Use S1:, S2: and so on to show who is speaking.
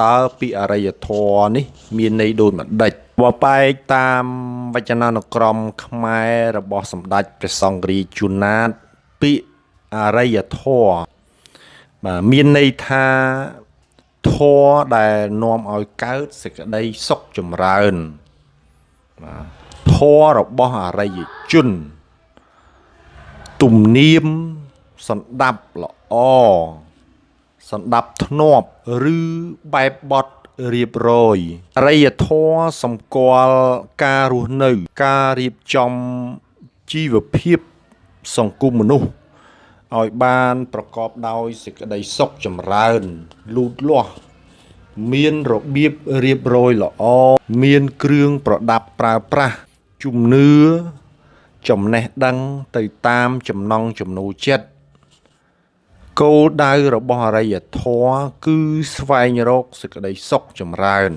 S1: តើពាក្យអរិយធម៌នេះមានន័យដូចម្ដេចបើបែកតាមវចនានុក្រមខ្មែររបស់សម្ដេចព្រះសង្ឃរាជជួនណាតពាក្យអរិយធម៌បាទមានន័យថាធម៌ដែលនាំឲ្យកើតសេចក្តីសុខចម្រើនបាទធម៌របស់អរិយជនទំនៀមសណ្ដាប់ល្អសណ្ដាប់ធ្នាប់ឬបែបបទរៀបរយអរិយធម៌សម្គាល់ការរស់នៅការរៀបចំជីវភាពសង្គមមនុស្សឲ្យបានប្រកបដោយសេចក្តីសុខចម្រើនលូតលាស់មានរបៀបរៀបរយល្អមានគ្រឿងប្រដាប់ប្រើប្រាស់ជំនឿចំណេះដឹងទៅតាមចំណង់ចំណូលចិត្តគោលដៅរបស់អរិយធម៌គឺស្វែងរកសេចក្តីសុខចម្រើន